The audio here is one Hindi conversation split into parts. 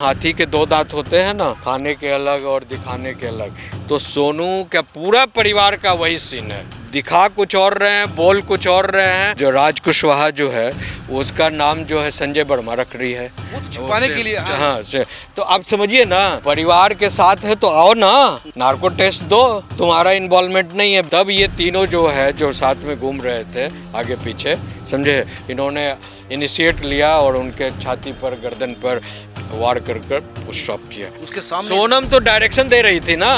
हाथी के दो दांत होते हैं ना, खाने के अलग और दिखाने के अलग। तो सोनू का पूरा परिवार का वही सीन है, दिखा कुछ और रहे हैं, बोल कुछ और रहे हैं। जो राज कुशवाहा जो है उसका नाम जो है संजय वर्मा रख रही है, वो तो छुपाने के लिए। हाँ से तो आप समझिए ना, परिवार के साथ है तो आओ ना, नार्को टेस्ट दो, तुम्हारा इन्वॉल्वमेंट नहीं है। तब ये तीनों जो है जो साथ में घूम रहे थे आगे पीछे, समझे, इन्होंने इनिशिएट लिया और उनके छाती पर गर्दन पर वार कर पुश स्टॉप किया। उसके सामने सोनम तो डायरेक्शन दे रही थी ना,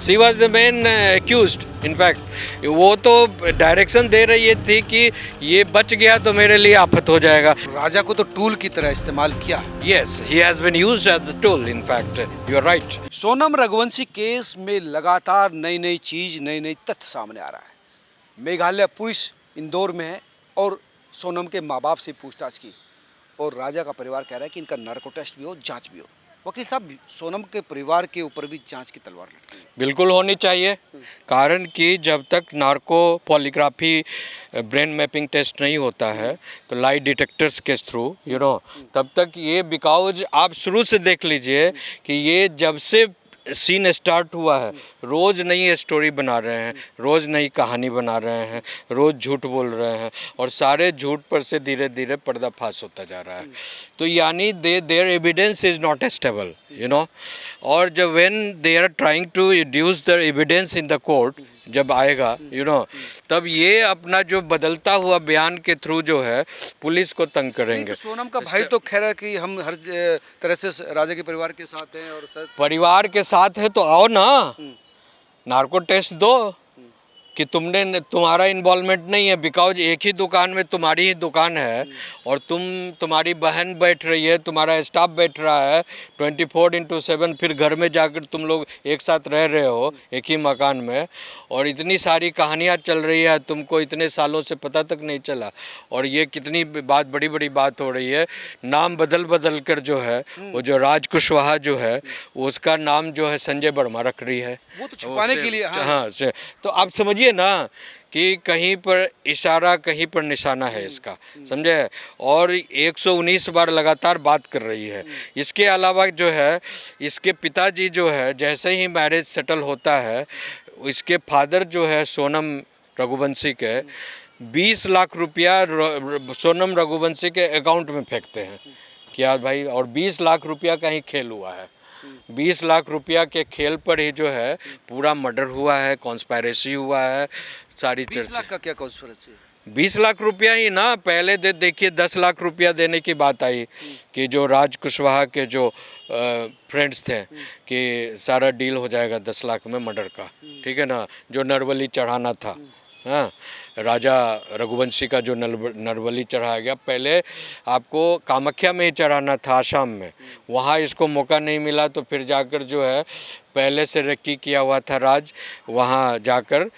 she was the main accused. In fact वो तो डायरेक्शन दे रही थी कि ये बच गया तो मेरे लिए आफत हो जाएगा। राजा को तो टूल की तरह इस्तेमाल किया। Yes, he has been used as the tool. In fact you are right. Sonam Raghuvanshi case में लगातार नई नई चीज, नई नई तथ्य सामने आ रहा है। मेघालय पुलिस इंदौर में है और सोनम के माँ बाप से पूछताछ की, और राजा का परिवार कह रहा है कि इनका नार्को टेस्ट भी हो, जांच भी हो। वकील साहब, सोनम के परिवार के ऊपर भी जांच की तलवार लटकी है। बिल्कुल होनी चाहिए, कारण कि जब तक narco polygraphy brain mapping test नहीं होता है तो लाई डिटेक्टर्स के थ्रू तब तक ये, बिकॉज आप शुरू से देख लीजिए कि ये जब से सीन स्टार्ट हुआ है, रोज़ नई स्टोरी बना रहे हैं, रोज़ नई कहानी बना रहे हैं, रोज़ झूठ बोल रहे हैं, और सारे झूठ पर से धीरे धीरे पर्दाफाश होता जा रहा है। तो यानी their evidence is not stable, और जब when they are trying to reduce the evidence in the court, जब आएगा तब ये अपना जो बदलता हुआ बयान के थ्रू जो है पुलिस को तंग करेंगे। तो सोनम का भाई तो कह रहा है कि हम हर तरह से राजा के परिवार के साथ हैं, और परिवार के साथ है तो आओ ना, नार्को टेस्ट दो कि तुम्हारा इन्वॉल्वमेंट नहीं है। बिकॉज एक ही दुकान में तुम्हारी ही दुकान है, और तुम्हारी बहन बैठ रही है, तुम्हारा स्टाफ बैठ रहा है 24/7, फिर घर में जाकर तुम लोग एक साथ रह रहे हो एक ही मकान में, और इतनी सारी कहानियाँ चल रही है, तुमको इतने सालों से पता तक नहीं चला। और ये कितनी बात, बड़ी बड़ी बात हो रही है, नाम बदल बदल कर जो है वो जो राज कुशवाहा जो है उसका नाम जो है संजय वर्मा रख रही है, वो तो छुपाने के लिए। हाँ से तो आप समझिए ना कि कहीं पर इशारा, कहीं पर निशाना है इसका, समझे। और 119 बार लगातार बात कर रही है। इसके अलावा जो है इसके पिताजी जो है, जैसे ही मैरिज सेटल होता है, इसके फादर जो है सोनम रघुवंशी के 20 लाख रुपया सोनम रघुवंशी के अकाउंट में फेंकते हैं। क्या भाई, और 20 लाख रुपया का ही खेल हुआ है। 20 लाख रुपया के खेल पर ही जो है पूरा मर्डर हुआ है, कॉन्स्पायरेसी हुआ है, सारी 20 लाख का क्या कॉन्स्पिरेसी? 20 लाख रुपया ही ना, पहले देखिए 10 लाख रुपया देने की बात आई कि जो राज कुशवाहा के जो फ्रेंड्स थे कि सारा डील हो जाएगा 10 लाख में मर्डर का, ठीक है ना, जो नरबली चढ़ाना था। हाँ, राजा रघुवंशी का जो नरबली चढ़ाया गया, पहले आपको कामाख्या में ही चढ़ाना था, आसाम में। वहाँ इसको मौका नहीं मिला तो फिर जाकर जो है पहले से रेकी किया हुआ था राज, वहाँ जाकर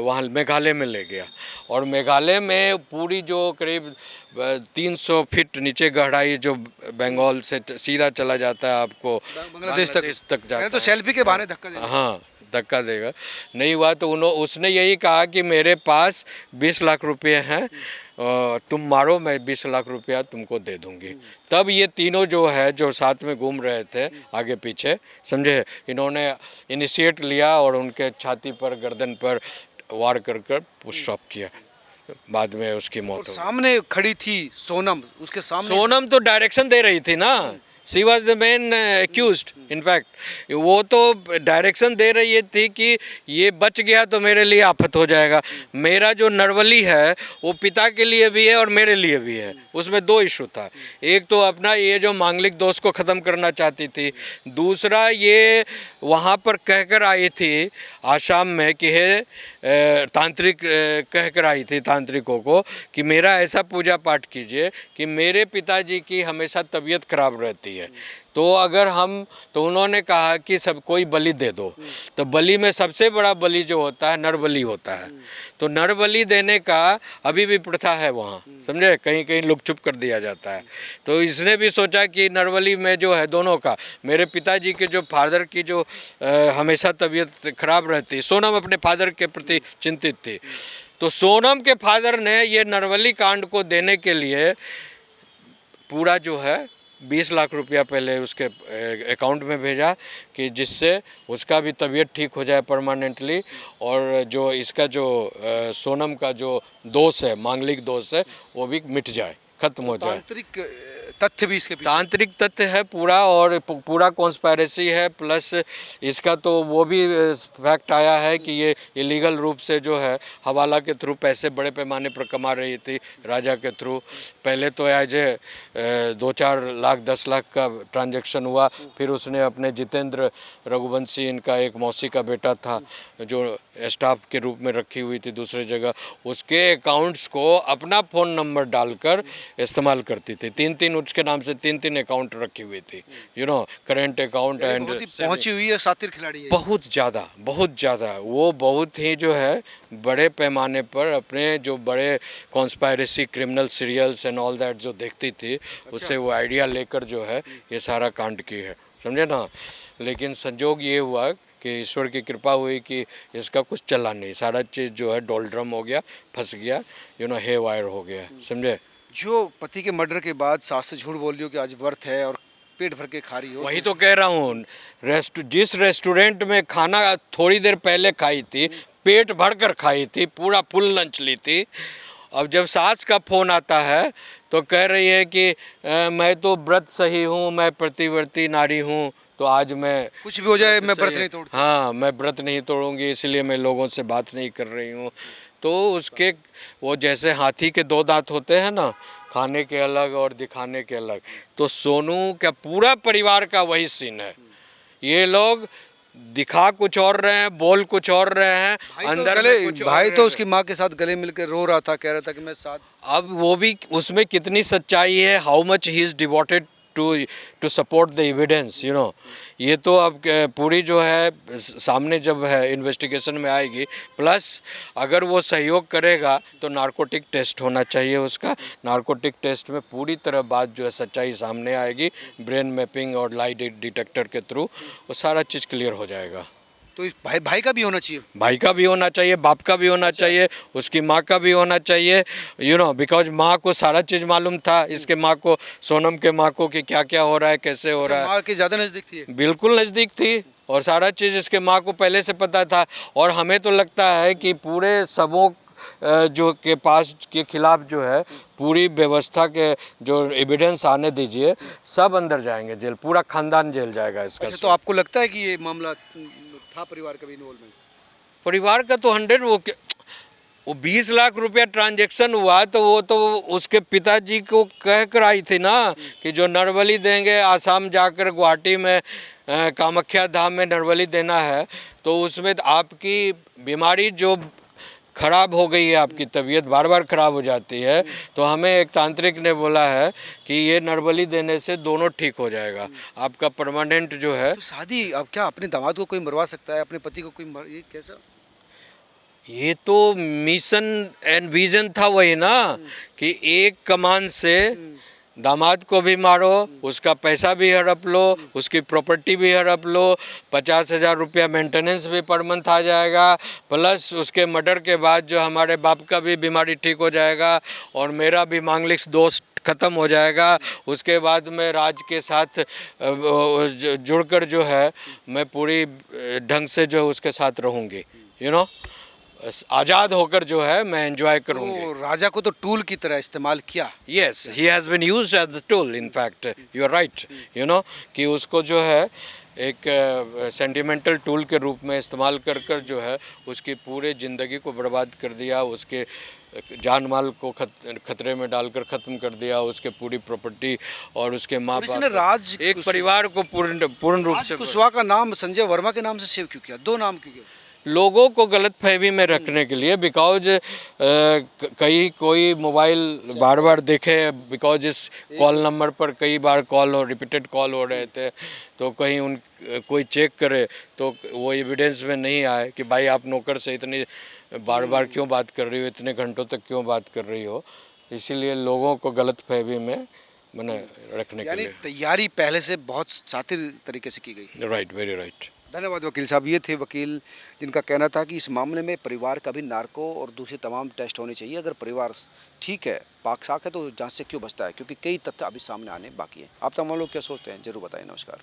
वहाँ मेघालय में ले गया, और मेघालय में पूरी जो करीब 300 फीट नीचे गहराई जो बंगाल से सीधा चला जाता है, आपको बांग्लादेश तक जाता तो है। सेल्फी के बहाने धक्का दे। हाँ, धक्का देगा, नहीं हुआ तो उसने यही कहा कि मेरे पास 20 लाख रुपए हैं, तुम मारो, मैं 20 लाख रुपया तुमको दे दूंगी। तब ये तीनों जो है जो साथ में घूम रहे थे आगे पीछे, समझे, इन्होंने इनिशिएट लिया और उनके छाती पर गर्दन पर वार कर पुश स्टॉप किया। बाद में उसकी मौत हो गई। सामने खड़ी थी सोनम, उसके सामने सोनम तो डायरेक्शन दे रही थी ना, she was the main accused. In fact वो तो डायरेक्शन दे रही थी कि ये बच गया तो मेरे लिए आफत हो जाएगा। मेरा जो नरवली है वो पिता के लिए भी है और मेरे लिए भी है। उसमें दो इशू था, एक तो अपना ये जो मांगलिक दोष को ख़त्म करना चाहती थी, दूसरा ये वहाँ पर कहकर आई थी आसाम में कि हे तांत्रिक कहकर आई थी तांत्रिकों को कि मेरा ऐसा पूजा पाठ कीजिए कि मेरे पिताजी की हमेशा तबीयत खराब रहती है, तो अगर हम, तो उन्होंने कहा कि सब कोई बलि दे दो। तो बलि में सबसे बड़ा बलि जो होता है नर बलि होता है, तो नर बलि देने का अभी भी प्रथा है वहाँ, समझे, कहीं कहीं लुक छुप कर दिया जाता है। तो इसने भी सोचा कि नरबली में जो है दोनों का, मेरे पिताजी के जो फादर की जो हमेशा तबीयत खराब रहती, सोनम अपने फादर के प्रति चिंतित थी, तो सोनम के फादर ने ये नरबली कांड को देने के लिए पूरा जो है 20 लाख रुपया पहले उसके अकाउंट में भेजा कि जिससे उसका भी तबीयत ठीक हो जाए परमानेंटली, और जो इसका जो सोनम का जो दोष है, मांगलिक दोष है, वो भी मिट जाए, खत्म हो जाए। तांत्रिक तथ्य भी इसके पीछे। तांत्रिक तथ्य है पूरा, और पूरा कॉन्स्पायरेसी है, प्लस इसका तो वो भी फैक्ट आया है कि ये इलीगल रूप से जो है हवाला के थ्रू पैसे बड़े पैमाने पर कमा रही थी राजा के थ्रू। पहले तो एज ए 2-4 लाख 10 लाख का ट्रांजैक्शन हुआ, फिर उसने अपने जितेंद्र रघुवंशी, इनका एक मौसी का बेटा था जो स्टाफ के रूप में रखी हुई थी दूसरी जगह, उसके अकाउंट्स को अपना फ़ोन नंबर डालकर इस्तेमाल करती थी। 3-3 उसके नाम से 3-3 अकाउंट रखी हुई थी, करेंट अकाउंट एंड बहुत ही पहुंची हुई है, शातिर खिलाड़ी है। बहुत ज़्यादा वो बहुत ही जो है बड़े पैमाने पर अपने जो बड़े conspiracy criminal serials and all that जो देखती थी, उससे वो आइडिया लेकर जो है ये सारा कांड की है, समझे ना। लेकिन संजोग ये हुआ कि ईश्वर की कृपा हुई कि इसका कुछ चला नहीं, सारा चीज़ जो है डोलड्रम हो गया, फंस गया, हे वायर हो गया, समझे। जो पति के मर्डर के बाद सास से झूठ बोल रही हो कि आज व्रत है और पेट भर के खा रही हो, वही तो कह रहा हूँ, जिस रेस्टोरेंट में खाना थोड़ी देर पहले खाई थी, पेट भर कर खाई थी, पूरा फुल लंच ली थी, अब जब सास का फ़ोन आता है तो कह रही है कि मैं तो व्रत सही हूँ, मैं प्रतिवर्ती नारी हूँ, तो आज मैं कुछ भी हो जाए मैं व्रत नहीं तोड़ती। हाँ, मैं व्रत नहीं तोड़ूंगी, इसलिए मैं लोगों से बात नहीं कर रही हूँ। तो उसके वो जैसे हाथी के 2 दांत होते हैं ना, खाने के अलग और दिखाने के अलग, तो सोनू का पूरा परिवार का वही सीन है। ये लोग दिखा कुछ और रहे हैं, बोल कुछ और रहे हैं, अंदर में कुछ और भाई रहे तो हैं। उसकी माँ के साथ गले मिलकर रो रहा था, कह रहा था कि मैं साथ। अब वो भी उसमें कितनी सच्चाई है, how much he is devoted to support the evidence, ये तो अब पूरी जो है सामने जब है इन्वेस्टिगेशन में आएगी। प्लस अगर वो सहयोग करेगा तो नार्कोटिक टेस्ट होना चाहिए उसका, नार्कोटिक टेस्ट में पूरी तरह बात जो है सच्चाई सामने आएगी, ब्रेन मैपिंग और लाई डिटेक्टर के थ्रू वो सारा चीज़ क्लियर हो जाएगा। तो इस भाई का भी होना चाहिए। भाई का भी होना चाहिए, बाप का भी होना चाहिए, उसकी माँ का भी होना चाहिए, बिकॉज माँ को सारा चीज़ मालूम था, इसके माँ को, सोनम के माँ को, कि क्या क्या हो रहा है, कैसे हो रहा है। माँ के ज़्यादा नज़दीक थी। बिल्कुल नज़दीक थी, और सारा चीज़ इसके माँ को पहले से पता था। और हमें तो लगता है कि पूरे सबों जो के पास के खिलाफ जो है पूरी व्यवस्था के जो एविडेंस आने दीजिए, सब अंदर जाएंगे जेल, पूरा खानदान जेल जाएगा इसका। अच्छा, तो आपको लगता है कि ये मामला था परिवार का भी इन्वॉल्वमेंट? परिवार का तो 100, वो 20 लाख रुपया ट्रांजैक्शन हुआ, तो वो तो उसके पिताजी को कह कर आई थी ना कि जो नरबली देंगे, आसाम जाकर गुवाहाटी में कामाख्या धाम में नरबली देना है, तो उसमें आपकी बीमारी जो खराब हो गई है, आपकी तबीयत बार बार खराब हो जाती है, तो हमें एक तांत्रिक ने बोला है कि ये नरबली देने से दोनों ठीक हो जाएगा, आपका परमानेंट जो है। तो शादी अब क्या अपने दामाद को कोई मरवा सकता है, अपने पति को कोई ये कैसा? ये तो मिशन एंड विजन था वही ना, कि एक कमान से दामाद को भी मारो, उसका पैसा भी हड़प लो, उसकी प्रॉपर्टी भी हड़प लो, 50,000 रुपया मेंटेनेंस भी पर मंथ आ जाएगा, प्लस उसके मर्डर के बाद जो हमारे बाप का भी बीमारी ठीक हो जाएगा, और मेरा भी मांगलिक दोष ख़त्म हो जाएगा। उसके बाद मैं राज के साथ जुड़कर जो है मैं पूरी ढंग से जो उसके साथ रहूँगी, आज़ाद होकर जो है मैं एंजॉय करूँगी। तो राजा को तो टूल की तरह इस्तेमाल किया। Yes, he has been used as the tool, in fact you are right, कि उसको जो है एक सेंटिमेंटल टूल के रूप में इस्तेमाल कर कर जो है उसकी पूरे ज़िंदगी को बर्बाद कर दिया, उसके जान माल को खतरे में डालकर ख़त्म कर दिया, उसके पूरी प्रॉपर्टी और उसके माँ बाप, एक परिवार को पूर्ण रूप से। कुशवाहा का नाम संजय वर्मा के नाम से सेव क्यों किया? 2 नाम क्यों किया? लोगों को गलत फहमी में रखने के लिए, बिकॉज कोई मोबाइल बार बार देखे, बिकॉज इस कॉल नंबर पर कई बार रिपीटेड कॉल हो रहे थे, तो कहीं कोई चेक करे तो वो एविडेंस में नहीं आए कि भाई आप नौकर से इतनी बार बार क्यों बात कर रही हो, इतने घंटों तक क्यों बात कर रही हो, इसीलिए लोगों को गलत फहमी में रखने के लिए। तैयारी पहले से बहुत शातिर तरीके से की गई। Right, very right. धन्यवाद वकील साहब। ये थे वकील जिनका कहना था कि इस मामले में परिवार का भी नार्को और दूसरे तमाम टेस्ट होने चाहिए। अगर परिवार ठीक है, पाक साफ है, तो जांच से क्यों बचता है, क्योंकि कई तथ्य अभी सामने आने बाकी हैं। आप तमाम लोग क्या सोचते हैं, जरूर बताएं। नमस्कार।